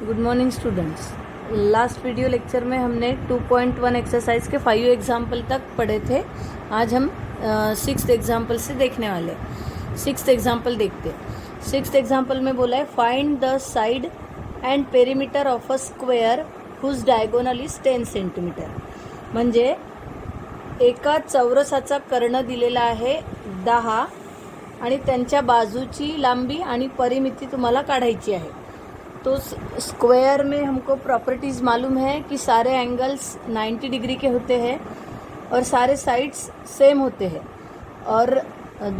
Good morning students. Last video lecture में हमने 2.1 exercise के 5 एग्जाम्पल तक पढ़े थे। आज हम 6th एग्जाम्पल से देखने वाले। 6th एग्जाम्पल देखते हैं। 6th एग्जाम्पल में बोला है find the side and perimeter of a square whose diagonal is 10 centimetre. म्हणजे एका चौरसाचा कर्ण दिलेला आहे 10 आणि त्यांच्या बाजूची लांबी आणि परिमिती तुम्हाला काढायची है। तो स्क्वायर में हमको प्रॉपर्टीज़ मालूम है कि सारे एंगल्स 90 डिग्री के होते हैं और सारे साइड्स सेम होते हैं, और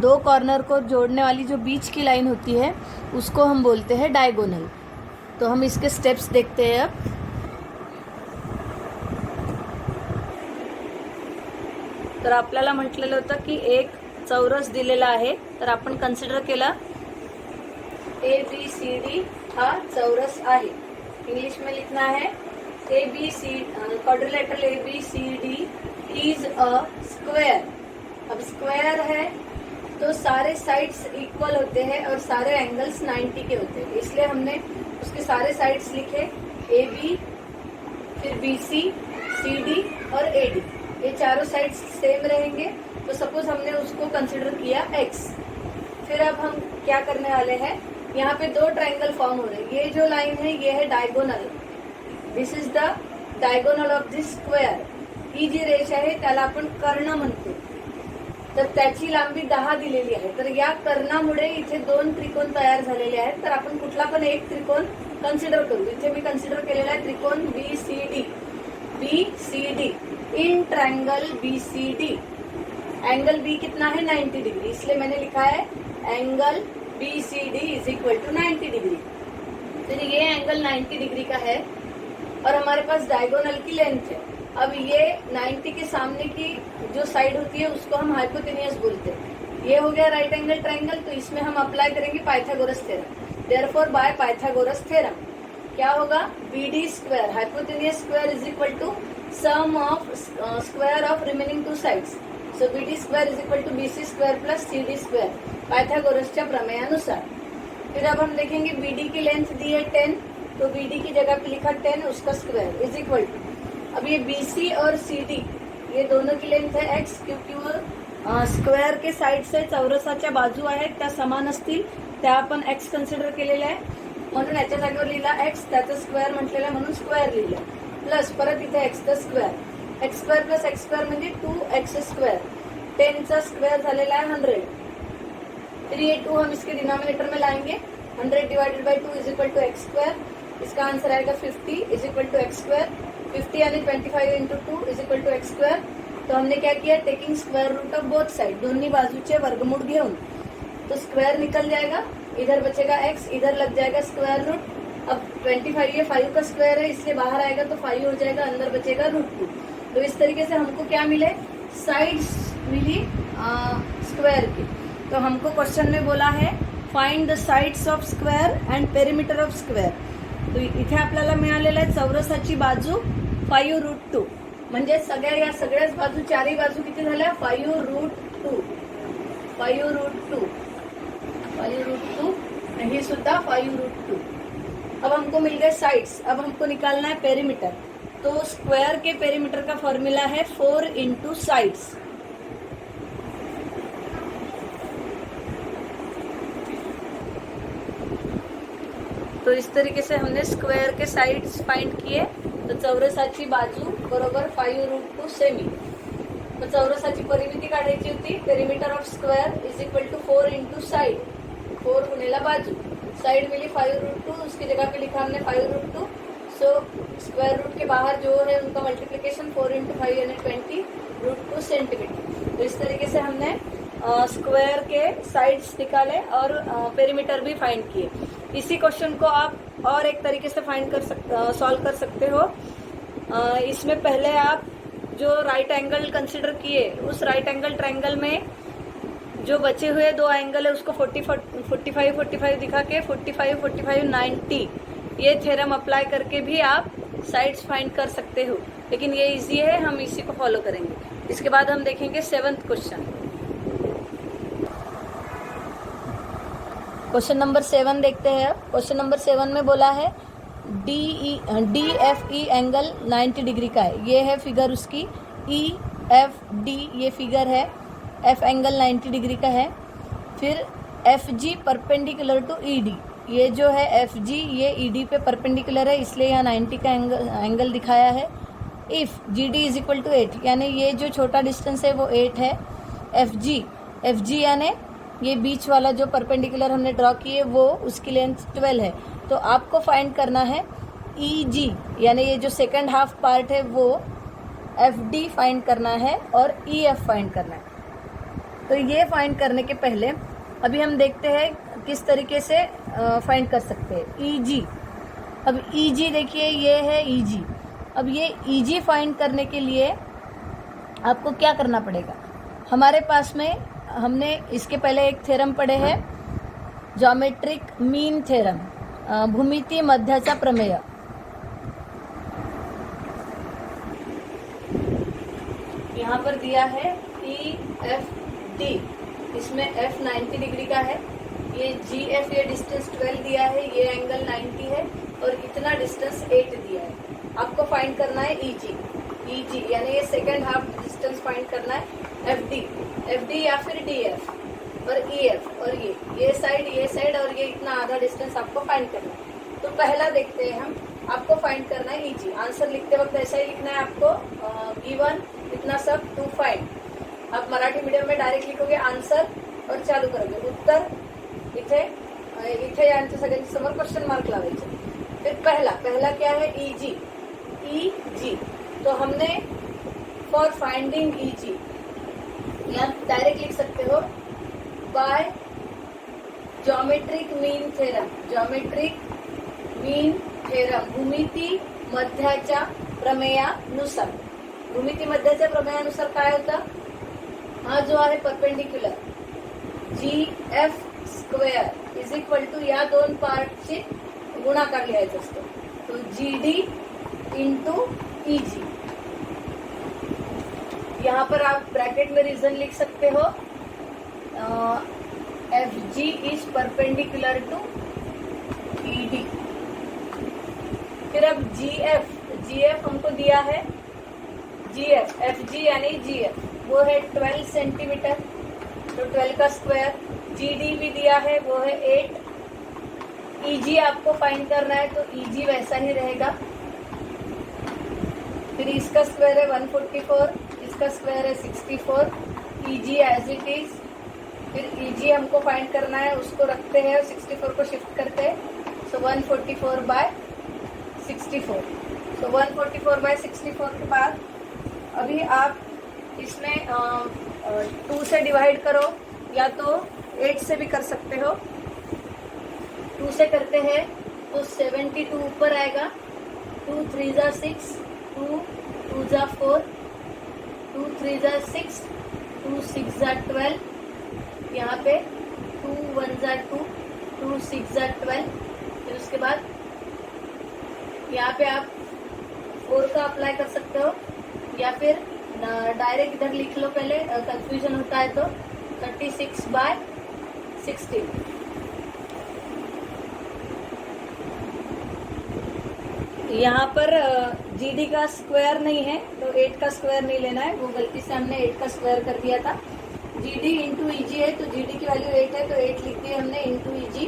दो कॉर्नर को जोड़ने वाली जो बीच की लाइन होती है उसको हम बोलते हैं डायगोनल। तो हम इसके स्टेप्स देखते हैं। अब तर आपल्याला म्हटलेलं होतं की एक चौरस दिलेला आहे, तर आपण कन्सिडर केला ABCD हा चौरस आहे। इंग्लिश में लिखना है quadrilateral ABCD is a square. अब स्क्वायर है तो सारे साइड्स इक्वल होते हैं और सारे एंगल्स 90 के होते हैं, इसलिए हमने उसके सारे साइड्स लिखे AB, फिर BC, CD और AD। ये चारों साइड्स सेम रहेंगे। तो सपोज हमने उसको कंसिडर किया X। फिर अब हम क्या करने वाले हैं, यहाँ पे दो ट्रायंगल फॉर्म हो रहे हैं। ये जो लाइन है ये है diagonal, this is the diagonal of this square. ही जी रेषा आहे त्याला आपण कर्ण म्हणतो, तर त्याची लांबी 10 दिलेली आहे। तर या कर्णामुळे इथे दोन त्रिकोण तयार झालेले आहेत, तर आपण कुठला पण एक त्रिकोण कन्सिडर करू। इथे मी कन्सिडर केलेला आहे त्रिकोण BCD in triangle BCD। Angle B कितना है 90 डिग्री, इसलिए मैंने लिखा है angle BCD is equal to 90 degree. तो ये एंगल 90 डिग्री का है और हमारे पास डायगोनल की लेंथ है। अब ये 90 के सामने की जो साइड होती है उसको हम हाइपोटेन्यूस बोलते हैं। ये हो गया राइट एंगल ट्रायंगल, तो इसमें हम अप्लाई करेंगे Pythagoras theorem. Therefore by Pythagoras theorem क्या होगा, BD square hypotenuse square is equal to sum of square of remaining two sides. So BD square is equal to BC square plus CD square पाइथागोरसच्या प्रमेयानुसार। फिर अब हम देखेंगे BD की length दी है 10, तो BD की जगह पे लिखा 10 उसका स्क्वायर इज इक्वल टू, अब ये BC और CD ये दोनों की लेंथ है X, क्योंकि वो स्क्वेअर के साइड से चौरसाच्या बाजू आहेत त्या समान असतील, त्या आपण X कन्सिडर केलेल्या आहे, म्हणून याच्या जागेवर लिहिला X, त्याचा स्क्वेअर म्हटलेला म्हणून स्क्वेअर लिहिला, प्लस परत इथे X चा square, X square plus X square म्हणजे 2X स्क्वेअर। 10 चा स्क्वेअर झालेला है 100। फिर ये 2 हम इसके डिनोमिनेटर में लाएंगे, 100 divided by 2 is equal to x square. इसका आंसर आएगा 50 is equal to x square. 50 यानी 25 into 2 is equal to x square. तो हमने क्या किया, taking square root of both side, दोनों बाजूचे वर्गमूळ घेऊन, तो स्क्वायर निकल जाएगा, इधर बचेगा x, इधर लग जाएगा स्क्वायर रूट। अब 25 ये 5 का स्क्वायर है, इसलिए बाहर आएगा तो 5 हो जाएगा, अंदर बचेगा √2। तो इस तरीके से हमको क्या मिले, साइड्स मिली स्क्वायर की। तो हमको क्वेश्चन में बोला है find the sides of square and perimeter of square. तो इथे आपल्याला मिळालेलं आहे चौरसाची बाजू 5√2, म्हणजे या सगळ्याच बाजू, चारही बाजू किती झाल्या 5√2 आणि ही सुद्धा 5√2। अब हमको मिल गए साइड्स। अब हमको निकालना है पेरीमीटर। तो स्क्वायर के पेरीमीटर का फॉर्मूला है 4 इंटू साइड्स। तो इस तरीके से हमने स्क्वायर के साइड्स फाइंड किए। तो चौरसाची बाजू बरोबर 5√2 सेमी। तो चौरसाची परिमिती काढायची होती, perimeter of square is equal to 4 into side, 4 गुणेला बाजू, साइड मिली 5√2, उसकी जगह पे लिखा हमने 5√2। सो स्क्वायर रूट के बाहर जो है उनका मल्टीप्लिकेशन 4 इंटू 5 यानी 20√2 सेंटीमीटर। तो इस तरीके से हमने स्क्वायर के साइड्स निकाले और पेरीमीटर भी फाइंड किए। इसी क्वेश्चन को आप और एक तरीके से सॉल्व कर सकते हो। इसमें पहले आप जो राइट एंगल कंसिडर किए, उस राइट एंगल ट्रायंगल में जो बचे हुए दो एंगल है उसको 45 दिखा के 45 90 ये थ्योरम अप्लाई करके भी आप साइड्स फाइंड कर सकते हो, लेकिन ये इजी है, हम इसी को फॉलो करेंगे। इसके बाद हम देखेंगे 7th क्वेश्चन। क्वेश्चन नंबर 7 देखते हैं। क्वेश्चन नंबर 7 में बोला है D F E angle 90 degree का है, ये है फिगर उसकी। ई एफ डी ये फिगर है, एफ एंगल 90 डिग्री का है। फिर F G perpendicular to E D, ये जो है एफ जी ये ई डी पे परपेंडिकुलर है, इसलिए यहाँ 90 का एंगल दिखाया है। If G D is equal to 8, यानी ये जो छोटा डिस्टेंस है वो 8 है। एफ जी यानी ये बीच वाला जो परपेंडिकुलर हमने ड्रॉ किए वो उसकी लेंथ 12 है। तो आपको फाइंड करना है ई जी, यानी ये जो सेकंड हाफ पार्ट है वो एफ डी फाइंड करना है और ई एफ फाइंड करना है। तो ये फाइंड करने के पहले अभी हम देखते हैं किस तरीके से फाइंड कर सकते हैं ई जी। अब ई जी देखिए ये है ई जी। अब ये ई जी फाइंड करने के लिए आपको क्या करना पड़ेगा, हमारे पास में हमने इसके पहले एक थ्योरम पढ़े हैं, ज्योमेट्रिक मीन थ्योरम, भूमिति मध्याचा प्रमेय। यहाँ पर दिया है ई एफ डी, इसमें एफ 90 डिग्री का है, ये जी एफ ये डिस्टेंस 12 दिया है, ये एंगल 90 है और इतना डिस्टेंस 8 दिया है। आपको फाइंड करना है ई जी यानी ये सेकंड हाफ डिस्टेंस फाइंड करना है। एफ डी या फिर डी एफ और ई एफ, और ये साइड और ये इतना आधा डिस्टेंस आपको फाइंड करना है। तो पहला देखते हैं हम, आपको फाइंड करना है ई जी। आंसर लिखते वक्त ऐसा ही लिखना है आपको, गिवन इतना सब टू फाइंड। आप मराठी मीडियम में डायरेक्ट लिखोगे आंसर और चालू करोगे उत्तर, इथे यांच्या सगळ्यांच्या समोर क्वेश्चन मार्क लावायचे। फिर पहला क्या है ई जी। तो हमने फॉर फाइंडिंग ई जी या डायरेक्ट लिख सकते हो बाय ज्योमेट्रिक मीन थ्योरम भूमिती मध्याच्या प्रमेयानुसार। भूमिती मध्याच्या प्रमेयानुसार काय होतं, हा जो आहे perpendicular G F square is equal to या दोन पार्टचे गुणाकार लिहायचा असतो, तो जी डी इंटू ई जी। यहाँ पर आप ब्रैकेट में रीजन लिख सकते हो, F G is perpendicular to E D. फिर अब जी एफ हमको दिया है, एफ जी यानी जी एफ वो है 12 सेंटीमीटर, तो 12 का स्क्वायर। जी डी भी दिया है वो है 8। ई जी आपको फाइंड करना है, तो ई जी वैसा ही रहेगा। फिर इसका स्क्वायर है 144, इसका स्क्वायर है 64, ई जी एज इट इज। फिर ई जी हमको फाइंड करना है, उसको रखते हैं और 64 को शिफ्ट करते हैं, सो 144/64। तो 144/64 के बाद अभी आप इसमें 2 से डिवाइड करो, या तो 8 से भी कर सकते हो। 2 से करते हैं तो 72 ऊपर आएगा, 2 3 जा 6, 2 2 जा 4, 2 3 जा 6, 2 6 जा 12, यहाँ पे 2 1 जा 2, 2 6 जा 12। फिर उसके बाद यहाँ पे आप 4 का अप्लाई कर सकते हो, या फिर डायरेक्ट इधर लिख लो, पहले कंफ्यूजन होता है तो 36/16। यहाँ पर जी डी का स्क्वायर नहीं है तो 8 का स्क्वायर नहीं लेना है, वो गलती से हमने 8 का स्क्वायर कर दिया था। जी डी इंटू ई जी है, तो जी डी की वैल्यू 8 है, तो 8 लिख दिया हमने इंटू ई जी।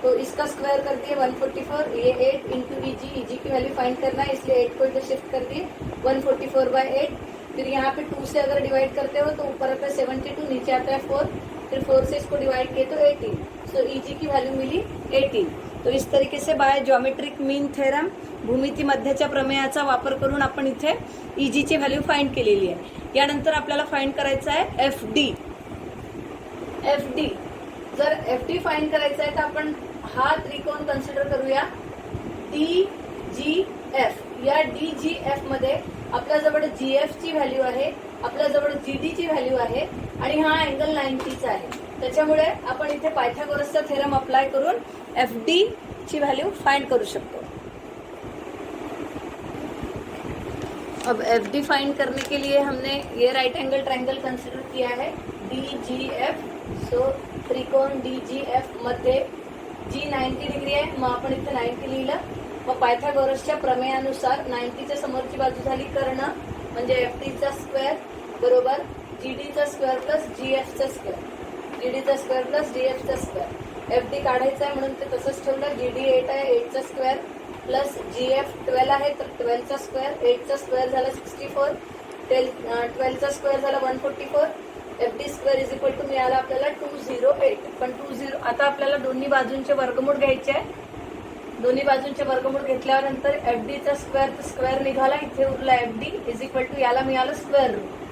तो इसका स्क्वायर कर दिए 144, ये 8 इंटू ई जी की वैल्यू फाइंड करना है, इसलिए 8 को इधर शिफ्ट कर दिए 144/8। फिर यहाँ पे 2 से अगर डिवाइड करते हो तो ऊपर आता है 72, नीचे आता है 4, फिर 4 से इसको डिवाइड किए तो 18, सो ई जी की वैल्यू मिली 18। तो इस तरीके से बाय ज्योमेट्रिक मीन थेरम भूमिती मध्याच्या प्रमेयाचा वापर करून आपण इथे ई जीची व्हॅल्यू फाइंड केलेली आहे। यानंतर आपल्याला फाइंड करायचं आहे एफ डी। जर एफ डी फाइंड करायचं आहे तर आपण हा त्रिकोण कन्सिडर करूया डी जी एफ। या डी जी एफ मध्ये आपल्याजवळ जी एफ ची व्हॅल्यू आहे, आपल्याजवळ जी डी ची व्हॅल्यू आहे आणि हा अँगल 90चा आहे, त्याच्यामुळे आपण इथे पायथागोरसचा थेरम अप्लाय करून एफ डी ची व्हॅल्यू फाइंड करू शकतो। अब एफ डी फाइंड करने के लिए हमने ये राइट एंगल ट्रायंगल कंसिडर किया है डी जी एफ। सो त्रिकोण डी जी एफ मध्ये जी 90 डिग्री आहे, मग आपण इथे 90 लिहिलं, मग पायथागोरसच्या प्रमेयानुसार 90च्या समोरची बाजू झाली कर्ण म्हणजे FD चा स्क्वेअर बरोबर GD चा स्क्वेअर प्लस GF चा स्क्वेअर GD चा स्क्वेअर प्लस GF चा स्क्वेअर FD काढायचा आहे म्हणून ते तसंच ठेवलं GD 8 आहे 8 चा स्क्वेअर प्लस GF 12 आहे तर 12 चा स्क्वेअर 8 चा स्क्वेअर झाला 64 12 चा स्क्वेअर झाला 144 FD square is equal to मिळाला आपल्याला 208 पण 20 आता आपल्याला दोन्ही बाजूंचे वर्गमूळ घ्यायचे आहे दोन्ही बाजूंचे वर्गमूळ घेतल्यावर नंतर FD चा स्क्वेअर निघाला इथे उरला FD इज इक्वल टू याला मिळालं स्क्वेअर रूट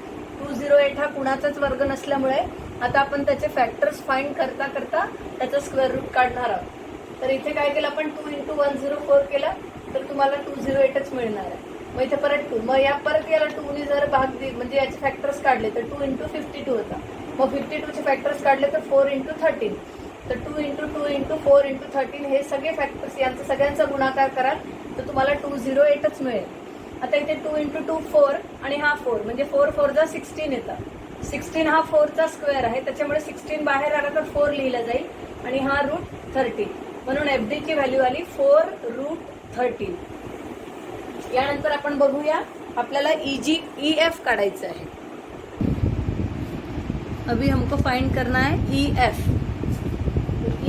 208 हा कुणाचाच वर्ग नसल्यामुळे आता आपण त्याचे फॅक्टर्स फाइंड करता करता त्याचा स्क्वेअर रूट काढणार आहोत तर इथे काय केलं आपण 2 × 104 केलं तर तुम्हाला 208च मिळणार आहे मग इथे परत 2 मग या परत याला 2 ने जर भाग म्हणजे याचे फॅक्टर्स काढले तर 2 × 52 होता मग 52 चे फॅक्टर्स काढले तर 4 × 13 तर 2 × 2 × 4 × 13 हे सगळे फॅक्टर्स यांचा सगळ्यांचा गुणाकार कराल तर तुम्हाला 208च मिळेल आता इथे 2 × 2 4 आणि हा 4 म्हणजे 4 4 जा 16 येतं 16 हा 4 चा स्क्वेअर आहे त्याच्यामुळे 16 बाहेर आला तर 4 लिहिला जाईल आणि हा रूट 13 म्हणून FD ची व्हॅल्यू आली 4√13 यानंतर आपण बघूया आपल्याला EF काढायचं है अभी हमको फाइंड करना है EF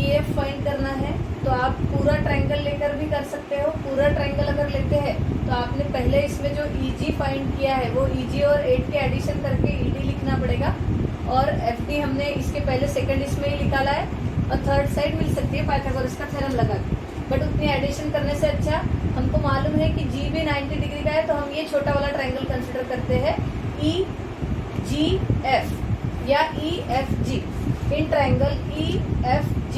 EF फाइंड करना है तो आप पूरा ट्रायंगल लेकर भी कर सकते हो पूरा ट्रायंगल अगर लेते हैं तो आपने पहले इसमें जो EG फाइंड किया है वो EG और 8 के एडिशन करके ED लिखना पड़ेगा और FD हमने इसके पहले सेकंड इसमें ही निकाला है और थर्ड साइड मिल सकती है पाइथागोरस का थ्योरम लगा के बट उतनी एडिशन करने से अच्छा हमको मालूम है कि G भी 90 डिग्री का है तो हम ये छोटा वाला ट्रायंगल कंसिडर करते हैं EGF या EFG in triangle EFG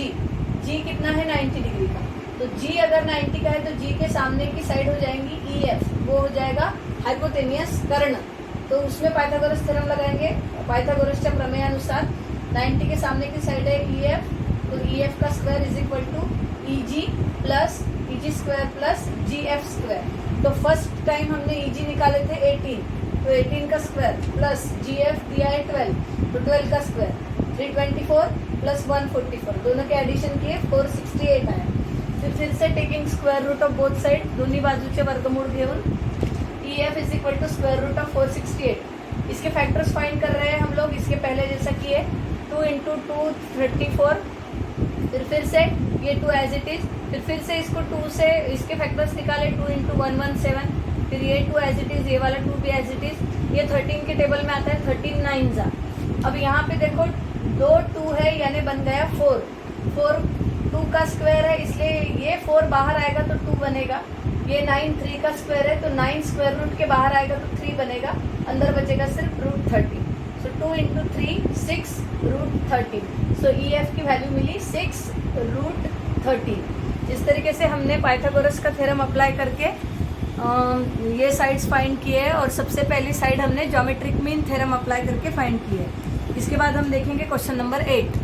G कितना है 90 डिग्री का तो G अगर 90 का है तो G के सामने की साइड हो जाएंगी EF वो हो जाएगा हाइपोटेनियस कर्ण तो उसमें पाइथागोरस थ्योरम लगाएंगे पाइथागोरसच्या प्रमेयानुसार 90 के सामने की साइड है EF तो EF का square is equal to EG plus EG square plus GF square तो फर्स्ट टाइम हमने EG निकाले थे 18 तो 18 का स्क्वायर प्लस GF दिया है 12 तो 12 का स्क्वायर 324 प्लस 144 दोनों के एडिशन किए 468 आया फिर से taking square root of both side दोन्ही बाजूचे वर्गमूळ घेऊन EF is equal to square root of 468 इसके फैक्टर्स फाइंड कर रहे हैं हम लोग इसके पहले जैसा किए 2 × 2 34 फिर से ये 2 एज इट इज फिर से इसको 2 से इसके फैक्टर्स निकाले 2 × 117 फिर ये 2 एज इट इज ये वाला 2 भी एज इट इज ये 13 के टेबल में आता है 13 9 जा अब यहाँ पे देखो 2 2 है यानी बन गया 4 2 का स्क्वायर है इसलिए ये 4 बाहर आएगा तो 2 बनेगा ये 9 3 का स्क्वायर है तो 9 स्क्वायर रूट के बाहर आएगा तो 3 बनेगा अंदर बचेगा सिर्फ √13 सो 2 × 3 6 √13 सो EF की वैल्यू मिली 6√13 इस तरीके से हमने पाइथागोरस का थ्योरम अप्लाई करके ये साइड्स फाइंड किए हैं और सबसे पहली साइड हमने ज्योमेट्रिक मीन थ्योरम अप्लाई करके फाइंड किए है इसके बाद हम देखेंगे क्वेश्चन नंबर 8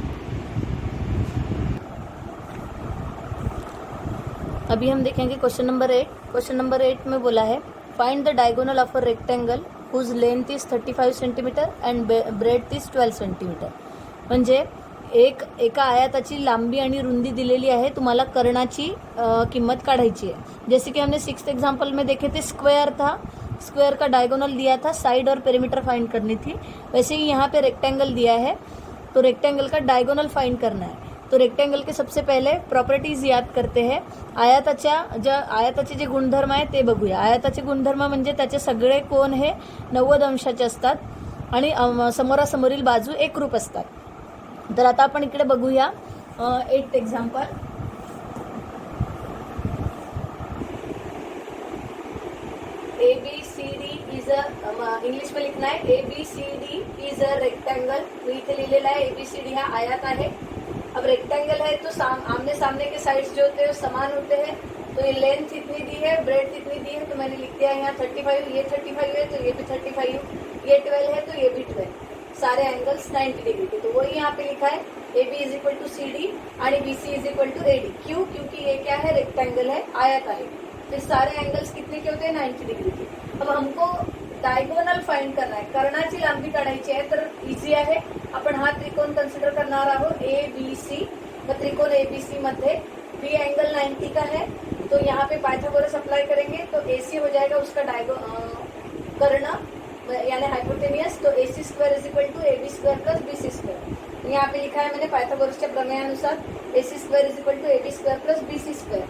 अभी हम देखेंगे क्वेश्चन नंबर 8 में बोला है find the diagonal of a rectangle whose length is 35 centimetre and breadth is 12 centimetre म्हणजे एका आयताची लांबी आणि रुंदी दिलेली आहे तुम्हाला कर्णाची किंमत काढायची है जैसे कि हमने 6th एग्जाम्पल में देखे थे स्क्वायर था स्क्वायर का डायगोनल दिया था साइड और पेरीमीटर फाइंड करनी थी वैसे ही यहाँ पे रेक्टेंगल दिया है तो रेक्टेंगल का डायगोनल फाइंड करना है तो रेक्टेंगल के सबसे पहले प्रॉपर्टीज याद करते हैं आयताचे जे गुणधर्म आहे ते बघूया आयताचे गुणधर्म म्हणजे त्याचे सगळे कोन हे 90 अंशाचे असतात आणि समोरासमोरील बाजू एकरूप असतात तर आता आपण इकडे बघूया 8th example ABCD is a English में लिखना है ABCD इज अ रेक्टेंगल तो इथे लिहिलेला आहे ABCD हा आयत आहे अब रेक्टेंगल है तो आमने सामने के साइड्स जो होते हैं समान होते हैं तो ये लेंथ इतनी दी है ब्रेड्थ इतनी दी है तो मैंने लिख दिया यहाँ 35 ये 35 है तो ये भी 35 ये 12 है तो ये भी 12 सारे एंगल्स 90 डिग्री के तो वही यहाँ पे लिखा है AB is equal to CD और BC is equal to AD क्यों क्योंकि ये क्या है रेक्टेंगल है आयत आहे फिर सारे एंगल्स कितने के होते हैं 90 डिग्री के अब हमको डायगोनल फाइंड करना है कर्णाची लांबी काढायची आहे तर इझी आहे आपण हा त्रिकोण कन्सिडर करणार आहोत ABC त्रिकोण ABC मध्ये B एंगल 90 का है तो यहाँ पे पाइथागोरस अप्लाई करेंगे तो AC हो जाएगा उसका कर्ण यानी हाइपोटेनियस, तो AC square is equal to AB square plus BC square. यहाँ पे लिखा है मैंने पाइथागोरस के प्रमेय अनुसार AC square is equal to AB square plus BC square.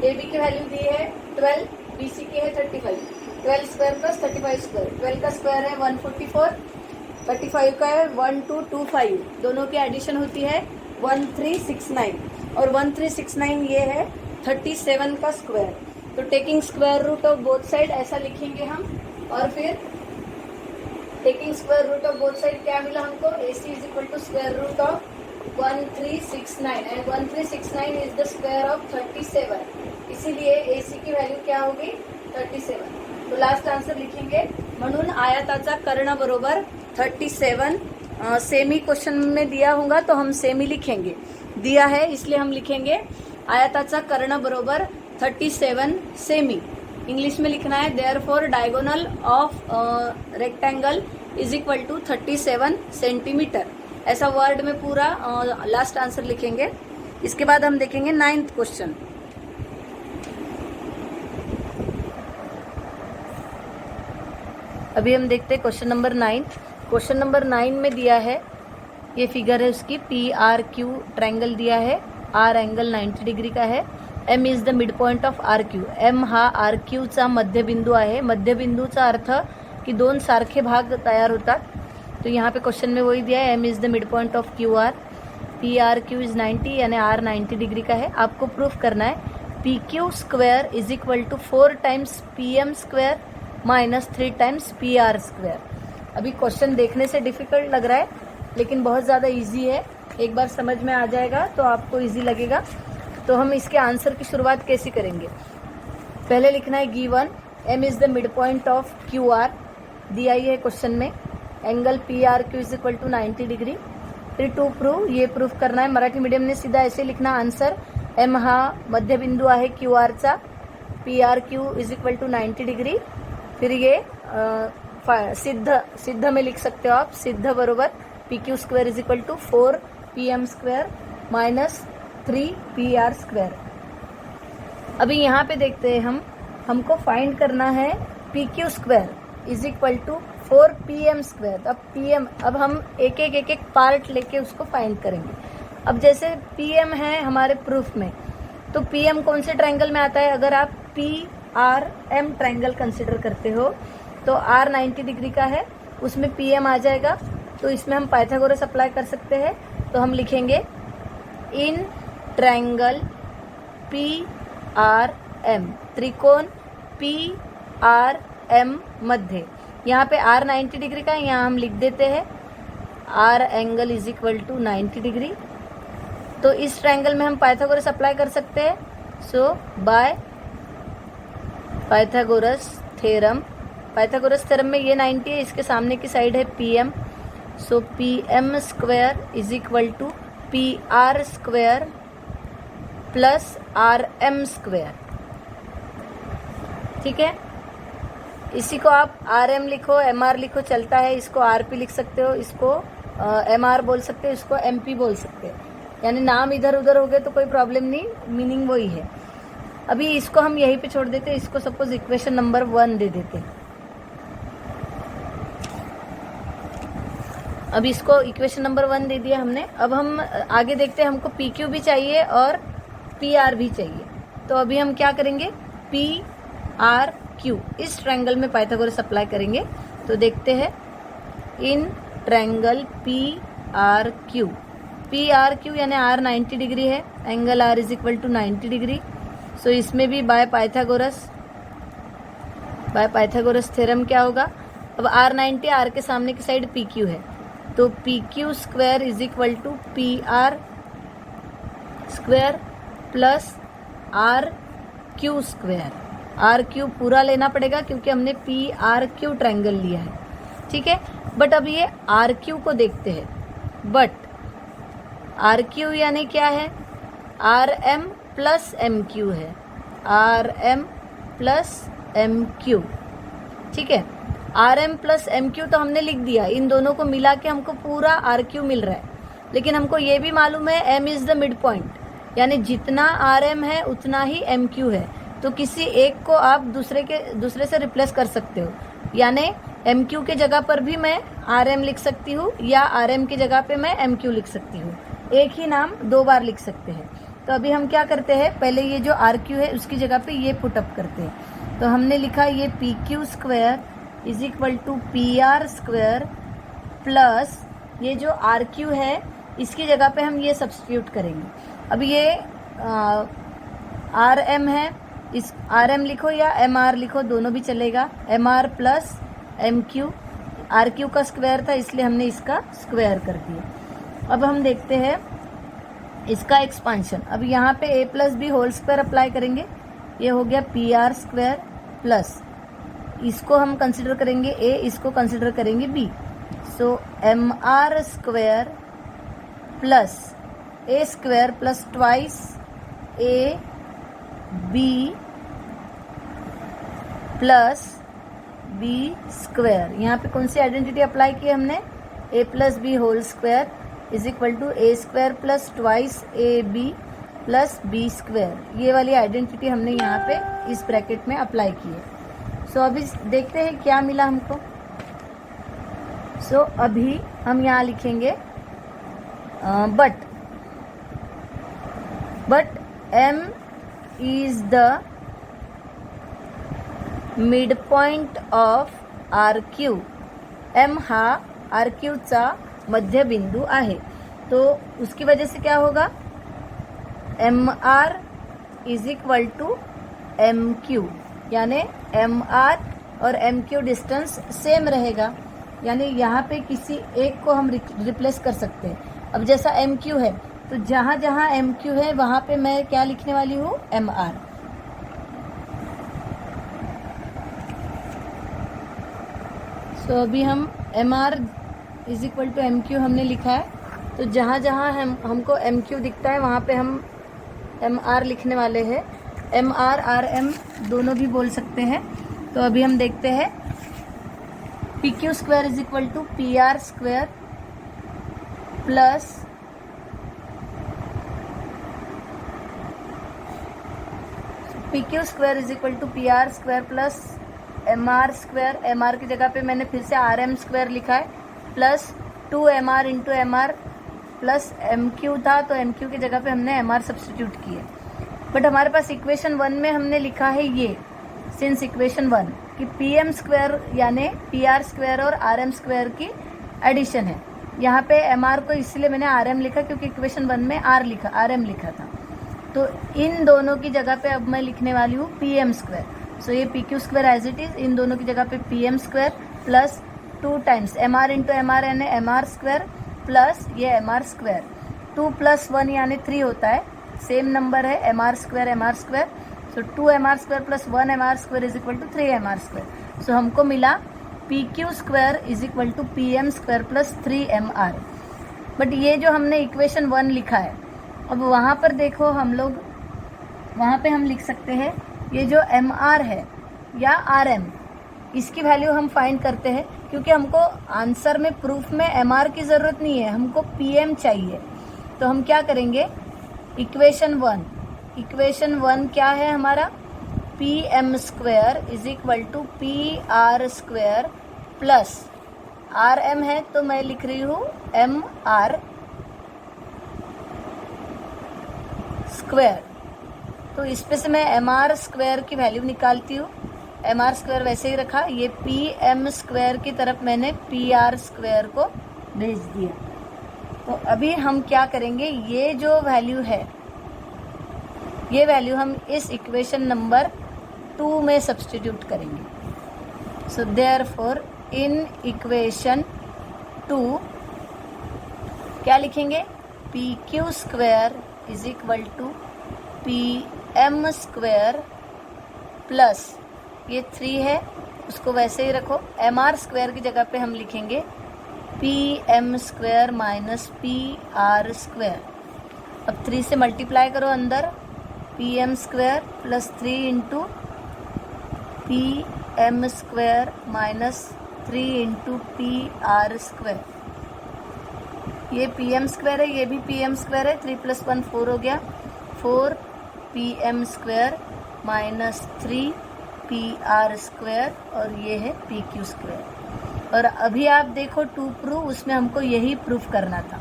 AB की वैल्यू दी है 12, BC की है 35, 12 स्क्वायर प्लस 35 स्क्वायर, 12 का स्क्वायर है 144, 35 का है 1225, दोनों की एडिशन होती है 1369 और 1369 ये है 37 का स्क्वायर। तो taking square root of both side ऐसा लिखेंगे हम, और फिर taking square root of both side क्या मिला हमको, AC is equal to square root of 1369 and 1369 is the square of 37, इसीलिए AC की वैल्यू क्या होगी 37। तो लास्ट आंसर लिखेंगे, म्हणून आयताचा कर्ण बरोबर 37। सेमी क्वेश्चन में दिया होगा तो हम सेमी लिखेंगे, दिया है इसलिए हम लिखेंगे आयताचा कर्ण बरोबर 37 सेमी। इंग्लिश में लिखना है therefore diagonal of rectangle is equal to 37 centimetre, ऐसा वर्ड में पूरा लास्ट आंसर लिखेंगे। इसके बाद हम देखेंगे 9th क्वेश्चन। अभी हम देखते हैं क्वेश्चन नंबर 9। क्वेश्चन नंबर 9 में दिया है, ये फिगर है उसकी, PRQ ट्रायंगल दिया है, R एंगल 90 डिग्री का है, M is the mid point of RQ। M हा RQचा मध्यबिंदू आहे। मध्यबिंदूचा अर्थ की दोन सारखे भाग तयार होतात, तो यहाँ पे क्वेश्चन में वही दिया है, M is the mid point of QR, PRQ is 90 यानी R 90 डिग्री का है। आपको प्रूफ करना है PQ square is equal to 4 times PM square minus 3 times PR square. अभी क्वेश्चन देखने से डिफिकल्ट लग रहा है लेकिन बहुत ज़्यादा इजी है, एक बार समझ में आ जाएगा तो आपको इजी लगेगा। तो हम इसके आंसर की शुरुआत कैसे करेंगे, पहले लिखना है given M is the mid point of QR, दिया ही है क्वेश्चन में, angle PRQ is equal to 90 degree. फिर टू प्रूव, ये प्रूफ करना है। मराठी मीडियम ने सीधा ऐसे लिखना आंसर, M हा मध्यबिंदू आहे QRचा, PRQ is equal to 90 degree. फिर ये सिद्ध में लिख सकते हो आप, सिद्ध बरोबर PQ square is equal to 4 PM square minus 3 PR square. अभी यहाँ पे देखते हैं हमको फाइंड करना है PQ square is equal to 4 PM square. अब PM, अब हम एक एक पार्ट लेके उसको फाइंड करेंगे। अब जैसे PM है हमारे प्रूफ में, तो PM कौन से ट्रायंगल में आता है, अगर आप PRM ट्रायंगल कंसिडर करते हो तो R 90 डिग्री का है, उसमें PM आ जाएगा, तो इसमें हम पाइथागोरस अप्लाई कर सकते हैं। तो हम लिखेंगे इन ट्रायंगल PRM, त्रिकोण PRM मध्य, यहाँ पे R 90 डिग्री का है, यहाँ हम लिख देते हैं R angle is equal to 90 degree. तो इस ट्रायंगल में हम पाइथागोरस अप्लाई कर सकते हैं। So by Pythagoras theorem, Pythagoras theorem में ये 90 है, इसके सामने की साइड है PM, so PM square is equal to PR square plus RM square. ठीक है, इसी को आप RM लिखो, MR लिखो, चलता है, इसको RP लिख सकते हो, इसको MR बोल सकते हो, इसको MP बोल सकते हो, यानी नाम इधर उधर हो गए तो कोई प्रॉब्लम नहीं, मीनिंग वही है। अभी इसको हम यहीं पे छोड़ देते, इसको सपोज इक्वेशन नंबर 1 दे देते। अब इसको इक्वेशन नंबर 1 दे दिया हमने। अब हम आगे देखते हैं, हमको PQ भी चाहिए और PR भी चाहिए। तो अभी हम क्या करेंगे, PRQ इस ट्रायंगल में पाइथागोरस अप्लाई करेंगे। तो देखते हैं इन ट्रायंगल PRQ यानी R 90 डिग्री है, angle R is equal to 90 degree. So इसमें भी बाय पाइथागोरस थ्योरम क्या होगा, अब R 90, R के सामने की साइड PQ है, तो PQ square is equal to PR square plus RQ square. RQ पूरा लेना पड़ेगा क्योंकि हमने PRQ ट्रायंगल लिया है। ठीक है, बट अब ये RQ को देखते हैं। बट RQ यानी क्या है, RM प्लस MQ है, RM प्लस MQ। ठीक है, RM प्लस MQ तो हमने लिख दिया, इन दोनों को मिला के हमको पूरा RQ मिल रहा है। लेकिन हमको ये भी मालूम है M is the mid point, यानी जितना आर एम है उतना ही एम क्यू है। तो किसी एक को आप दूसरे से रिप्लेस कर सकते हो, यानी एम क्यू के जगह पर भी मैं आर एम लिख सकती हूँ या आर एम की जगह पे मैं एम क्यू लिख सकती हूँ। एक ही नाम 2 बार लिख सकते हैं। तो अभी हम क्या करते हैं, पहले ये जो आर क्यू है उसकी जगह पे ये पुटअप करते हैं। तो हमने लिखा ये P Q square is equal to P R square plus ये जो आर क्यू है इसकी जगह पे हम ये सब्स्टिट्यूट करेंगे। अब ये आर एम है, इस आर एम लिखो या एम आर लिखो, दोनों भी चलेगा। M R plus M Q, R Q का स्क्वायर था इसलिए हमने इसका स्क्वायर कर दिया। अब हम देखते हैं इसका एक्सपांशन। अब यहाँ पे a plus b whole square apply करेंगे, ये हो गया पी आर स्क्वायर प्लस इसको हम कंसिडर करेंगे a, इसको कंसिडर करेंगे b। So M R square plus a square plus twice a b plus b square. यहाँ पे कौन सी आइडेंटिटी अप्लाई की हमने, a plus b whole square is equal to a square plus twice a b plus b square. ये वाली identity हमने यहाँ पे इस ब्रैकेट में अप्लाई की है। सो अभी देखते हैं क्या मिला हमको। सो अभी हम यहाँ लिखेंगे but m is the midpoint of RQ। m हा RQ चा मध्यबिंदू आहे, तो उसकी वजह से क्या होगा, MR is equal to MQ, यानी MR और MQ डिस्टेंस सेम रहेगा, यानी यहाँ पे किसी एक को हम रिप्लेस कर सकते हैं। अब जैसा MQ है तो जहाँ जहाँ MQ है वहाँ पे मैं क्या लिखने वाली हूँ, MR। तो अभी हम MR is equal to MQ हमने लिखा है, तो जहाँ जहाँ हमको MQ दिखता है वहाँ पे हम MR लिखने वाले हैं। MR RM दोनों भी बोल सकते हैं। तो अभी हम देखते हैं PQ square is equal to PR square plus PQ square is equal to PR square plus MR square. MR की जगह पे मैंने फिर से RM स्क्वायर लिखा है plus 2MR into MR plus MQ था, तो MQ की जगह पे हमने MR सब्स्टिट्यूट किए। बट हमारे पास इक्वेशन 1 में हमने लिखा है ये, सिंस इक्वेशन 1 कि PM स्क्वायर यानी PR स्क्वायर और RM स्क्वायर की एडिशन है। यहाँ पे MR को इसलिए मैंने RM लिखा क्योंकि इक्वेशन 1 में RM लिखा था। तो इन दोनों की जगह पे अब मैं लिखने वाली हूँ PM स्क्वायर। सो ये PQ square as it is, इन दोनों की जगह पे PM square plus 2 times MR into MR यानी MR स्क्वायर प्लस ये MR स्क्वायर। 2 प्लस 1 यानी 3 होता है, सेम नंबर है MR square. So 2MR square plus 1MR square is equal to 3MR square. So हमको मिला PQ square is equal to PM square plus 3MR। But ये जो हमने इक्वेशन 1 लिखा है, अब वहाँ पर देखो हम लोग, वहाँ पे हम लिख सकते हैं ये जो MR है या RM, इसकी वैल्यू हम फाइंड करते हैं क्योंकि हमको आंसर में प्रूफ में MR की ज़रूरत नहीं है, हमको PM चाहिए। तो हम क्या करेंगे, इक्वेशन 1 क्या है हमारा, PM square is equal to PR square plus RM है तो मैं लिख रही हूँ MR स्क्वायर। तो इस पे से मैं MR स्क्वायर की वैल्यू निकालती हूँ। MR स्क्वायर वैसे ही रखा, ये PM स्क्वायर की तरफ मैंने PR स्क्वायर को भेज दिया। तो अभी हम क्या करेंगे, ये जो वैल्यू है ये वैल्यू हम इस इक्वेशन नंबर 2 में सब्स्टिट्यूट करेंगे। सो देयरफॉर इन इक्वेशन 2 क्या लिखेंगे, PQ square is equal to PM square plus ये 3 है उसको वैसे ही रखो, MR स्क्वायर की जगह पे हम लिखेंगे PM square minus PR square. अब 3 से मल्टीप्लाई करो अंदर, PM square plus 3 into PM square minus 3 into PR square. ये PM स्क्वायर है, ये भी PM स्क्वायर है, 3 प्लस 1 4 हो गया, 4pm² माइनस 3pr² और ये है pq²। और अभी आप देखो टू प्रूव, उसमें हमको यही प्रूफ करना था।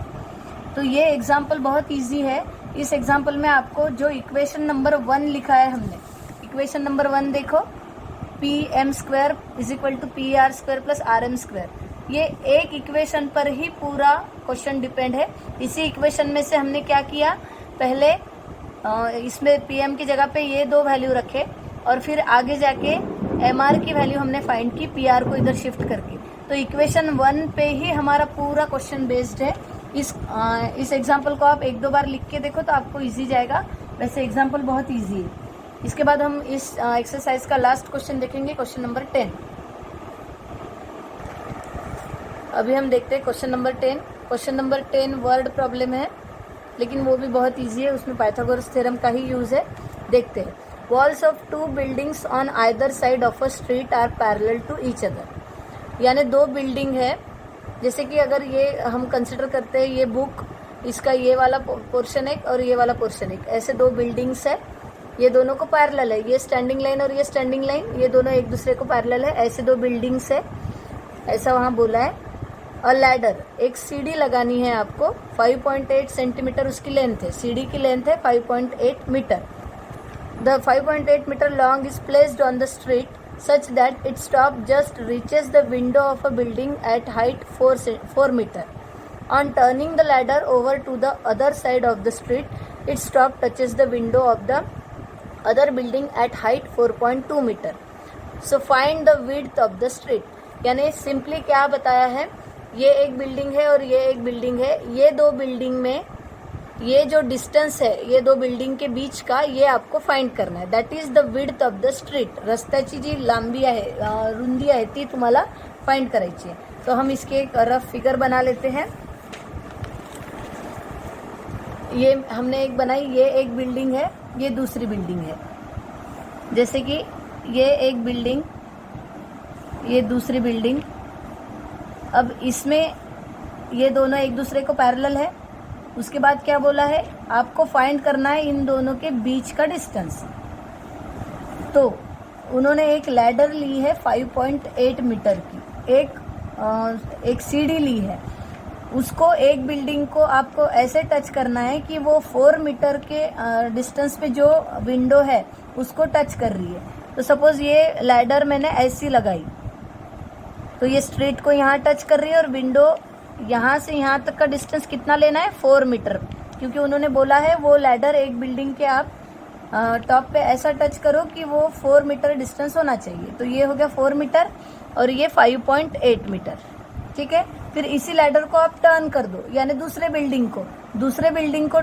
तो ये एग्जाम्पल बहुत इजी है। इस एग्जाम्पल में आपको जो इक्वेशन नंबर 1 लिखा है हमने, इक्वेशन नंबर 1 देखो, pm² is equal to pr² plus rm²। ये एक इक्वेशन पर ही पूरा क्वेश्चन डिपेंड है। इसी इक्वेशन में से हमने क्या किया, पहले इसमें pm की जगह पे ये दो वैल्यू रखे और फिर आगे जाके mr की वैल्यू हमने फाइंड की pr को इधर शिफ्ट करके। तो इक्वेशन 1 पे ही हमारा पूरा क्वेश्चन बेस्ड है। इस एग्जाम्पल को आप एक दो बार लिख के देखो तो आपको इजी जाएगा। वैसे एग्जाम्पल बहुत इजी है। इसके बाद हम इस एक्सरसाइज का लास्ट क्वेश्चन देखेंगे, क्वेश्चन नंबर 10। अभी हम देखते हैं question number 10। Question number 10 word problem है, लेकिन वो भी बहुत इजी है, उसमें पाइथागोरस थ्योरम का ही यूज है। देखते हैं। Walls of 2 buildings on either side of a street are parallel to each other. यानी दो बिल्डिंग है, जैसे कि अगर ये हम कंसिडर करते हैं, ये बुक, इसका ये वाला पोर्शन एक और ये वाला पोर्शन एक, ऐसे दो बिल्डिंग्स है, ये दोनों को पैरेलल है। ये स्टैंडिंग लाइन और ये स्टैंडिंग लाइन, ये दोनों एक दूसरे को पैरेलल है, ऐसे दो बिल्डिंग्स है, ऐसा वहाँ बोला है। और लैडर, एक सीढ़ी लगानी है आपको, 5.8 सेंटीमीटर उसकी लेंथ है, सीढ़ी की लेंथ है 5.8 metre. The 5.8 metre long is placed on the street such that its top just reaches the window of a building at height 4 meter. On turning the ladder over to the other side of the street, its top touches the window of the other building at height 4.2 meter. So find the width of the street. यानी simply क्या बताया है, ये एक building है और ये एक बिल्डिंग है, ये दो बिल्डिंग में ये जो डिस्टेंस है ये दो बिल्डिंग के बीच का, ये आपको फाइंड करना है। That is the width of the street. रस्त्याची जी लांबी आहे, रुंदी आहे, ती तुम्हाला फाइंड करायची है। तो हम इसके एक रफ फिगर बना लेते हैं। ये हमने एक बनाई, ये एक बिल्डिंग है, ये दूसरी बिल्डिंग है। जैसे कि ये एक बिल्डिंग, ये दूसरी बिल्डिंग। अब इसमें ये दोनों एक दूसरे को पैरेलल है। उसके बाद क्या बोला है, आपको फाइंड करना है इन दोनों के बीच का डिस्टेंस। तो उन्होंने एक लैडर ली है 5.8 मीटर की, एक सीढ़ी ली है, उसको एक बिल्डिंग को आपको ऐसे टच करना है कि वो 4 मीटर के डिस्टेंस पे जो विंडो है उसको टच कर रही है। तो सपोज ये लैडर मैंने ऐसी लगाई, तो ये स्ट्रीट को यहाँ टच कर रही है और विंडो यहाँ से यहाँ तक का डिस्टेंस कितना लेना है, 4 मीटर, क्योंकि उन्होंने बोला है वो लैडर एक बिल्डिंग के आप टॉप पे ऐसा टच करो कि वो 4 मीटर डिस्टेंस होना चाहिए। तो ये हो गया 4 मीटर और ये 5.8 मीटर, ठीक है। फिर इसी लैडर को आप टर्न कर दो, यानी दूसरे बिल्डिंग को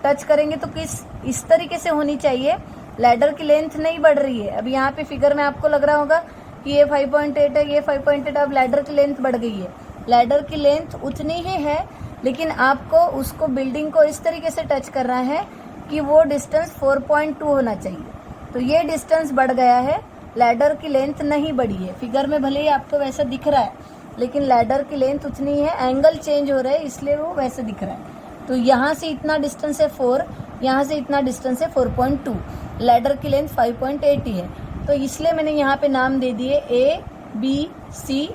टच करेंगे तो इस तरीके से होनी चाहिए, लैडर की लेंथ नहीं बढ़ रही है। अभी यहाँ पे फिगर में आपको लग रहा होगा कि ये 5.8 है, ये 5.8, अब लैडर की लेंथ बढ़ गई है। लैडर की लेंथ उतनी ही है, लेकिन आपको उसको बिल्डिंग को इस तरीके से टच करना है कि वो डिस्टेंस 4.2 होना चाहिए। तो ये डिस्टेंस बढ़ गया है, लैडर की लेंथ नहीं बढ़ी है। फिगर में भले ही आपको वैसा दिख रहा है, लेकिन लैडर की लेंथ उतनी है, एंगल चेंज हो रहा है, इसलिए वो वैसे दिख रहा है। तो यहाँ से इतना डिस्टेंस है 4, यहाँ से इतना डिस्टेंस है 4.2, लैडर की लेंथ 5.8 ही है। तो इसलिए मैंने यहाँ पे नाम दे दिए ABC,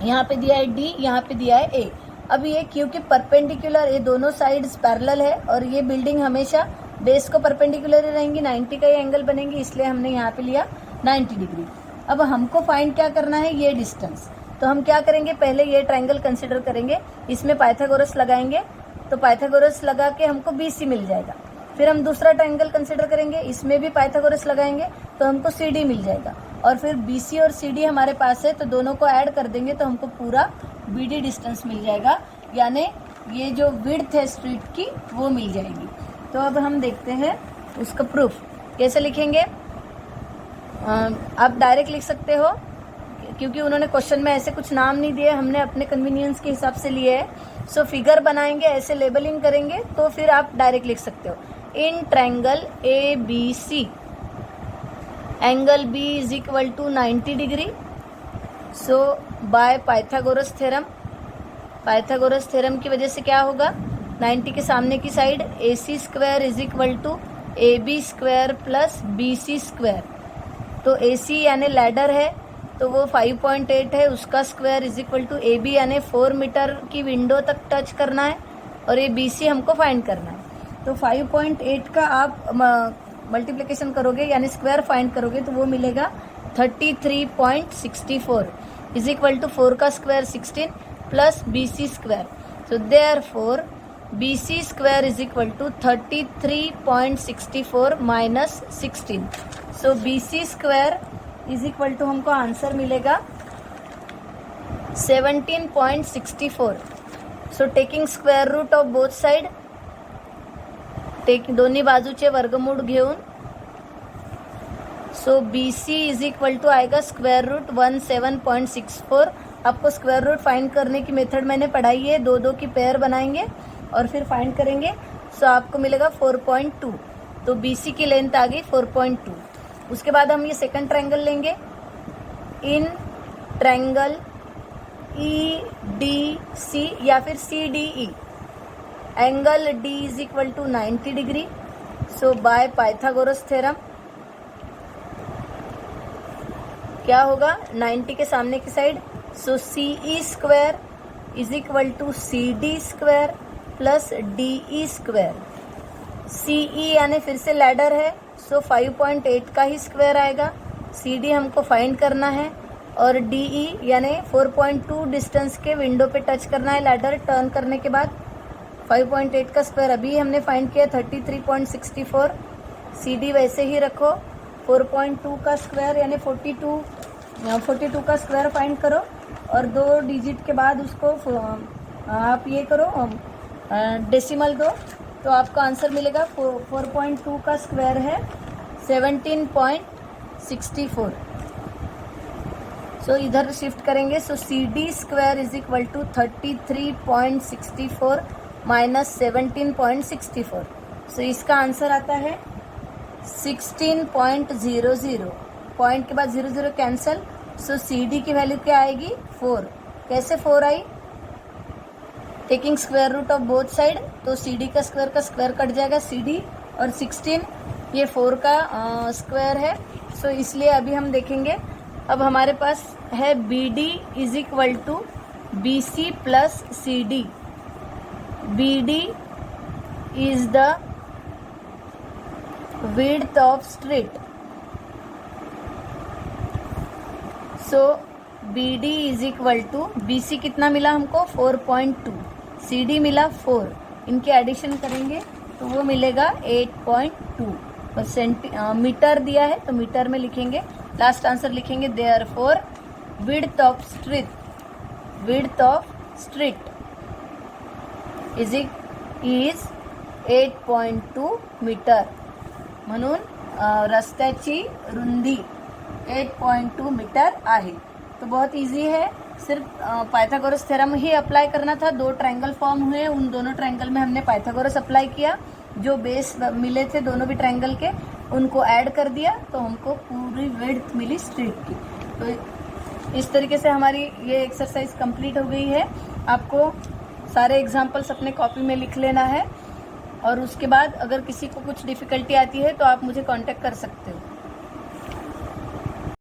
यहाँ पे दिया है D, यहाँ पे दिया है A। अब ये क्योंकि परपेंडिकुलर, ये दोनों साइड्स पैरेलल है और ये बिल्डिंग हमेशा बेस को परपेंडिकुलर ही रहेंगी, 90 का ही एंगल बनेंगे, इसलिए हमने यहाँ पे लिया 90 डिग्री। अब हमको फाइंड क्या करना है, ये डिस्टेंस। तो हम क्या करेंगे, पहले ये ट्रायंगल कंसिडर करेंगे, इसमें पाइथागोरस लगाएंगे, तो पाइथागोरस लगा के हमको BC मिल जाएगा। फिर हम दूसरा ट्रायंगल कंसिडर करेंगे, इसमें भी पाइथागोरस लगाएंगे तो हमको CD मिल जाएगा। और फिर BC और CD हमारे पास है, तो दोनों को ऐड कर देंगे तो हमको पूरा BD डिस्टेंस मिल जाएगा, यानी ये जो विड्थ है स्ट्रीट की वो मिल जाएगी। तो अब हम देखते हैं उसका प्रूफ कैसे लिखेंगे। आप डायरेक्ट लिख सकते हो, क्योंकि उन्होंने क्वेश्चन में ऐसे कुछ नाम नहीं दिए, हमने अपने कन्वीनियंस के हिसाब से लिए है। सो फिगर बनाएंगे, ऐसे लेबलिंग करेंगे, तो फिर आप डायरेक्ट लिख सकते हो। In triangle ABC angle B is equal to 90 degree. So by Pythagoras theorem, Pythagoras theorem की वजह से क्या होगा, 90 के सामने की side AC square is equal to AB square plus BC square. तो AC यानी लैडर है तो वो 5.8 है, उसका square is equal to AB यानी 4 मीटर की विंडो तक टच करना है और ये BC हमको फाइंड करना है। तो 5.8 का आप मल्टीप्लिकेशन करोगे यानी स्क्वायर फाइंड करोगे तो वो मिलेगा 33.64 इज इक्वल टू 4 का square 16 plus BC square. So therefore BC square is equal to 33.64 minus 16। So BC square is equal to हमको आंसर मिलेगा 17.64। So taking square root of both side, दोन्ही बाजूचे वर्गमूळ घेऊन, so BC is equal to आएगा square root 17.64। आपको square root find करने की मेथड मैंने पढ़ाई है, दो दो की पेयर बनाएंगे और फिर फाइंड करेंगे। सो आपको मिलेगा 4.2। तो BC की लेंथ आ गई 4.2। उसके बाद हम ये सेकंड ट्रायंगल लेंगे। इन ट्रायंगल EDC या फिर CDE angle D is equal to 90 degree. So by Pythagoras theorem क्या होगा, 90 के सामने की side, so CE square is equal to CD square plus DE square. CE यानी फिर से लैडर है, सो 5.8 का ही स्क्वायर आएगा। CD हमको फाइंड करना है और DE यानी 4.2 डिस्टेंस के विंडो पे टच करना है लैडर टर्न करने के बाद। 5.8 का स्क्वायर अभी हमने फाइंड किया 33.64। CD वैसे ही रखो, 4.2 का स्क्वायर यानी 42 का स्क्वायर फाइंड करो और 2 डिजिट के बाद उसको आप ये करो डेसिमल दो, तो आपको आंसर मिलेगा 4.2 का स्क्वायर है 17.64। सो इधर शिफ्ट करेंगे। So CD square is equal to 33.64 minus 17.64। So इसका आंसर आता है 16.00। पॉइंट के बाद 00 कैंसल। सो CD की वैल्यू क्या आएगी 4। कैसे 4 आई, taking square root of both side, तो CD का स्क्वायर कट जाएगा CD और 16 ये 4 का स्क्वायर है। सो इसलिए अभी हम देखेंगे, अब हमारे पास है BD is equal to BC plus CD। BD is the width of street. So BD is equal to BC कितना मिला हमको 4.2, CD मिला 4, इनके एडिशन करेंगे तो वो मिलेगा 8.2। मीटर दिया है तो मीटर में लिखेंगे, लास्ट आंसर लिखेंगे। Therefore width of street is 8.2 metre. म्हणून रस्त्याची रुंदी 8.2 मीटर आहे। तो बहुत इजी है, सिर्फ पाइथागोरस थ्योरम ही अप्लाई करना था। 2 ट्रायंगल फॉर्म हुए, उन दोनों ट्रायंगल में हमने पाइथागोरस अप्लाई किया, जो बेस मिले थे दोनों भी ट्रायंगल के उनको ऐड कर दिया तो हमको पूरी विड्थ मिली स्ट्रीट की। तो इस तरीके से हमारी ये एक्सरसाइज कंप्लीट हो गई है। आपको सारे एग्जाम्पल्स अपने कॉपी में लिख लेना है और उसके बाद अगर किसी को कुछ डिफ़िकल्टी आती है तो आप मुझे कांटेक्ट कर सकते हो।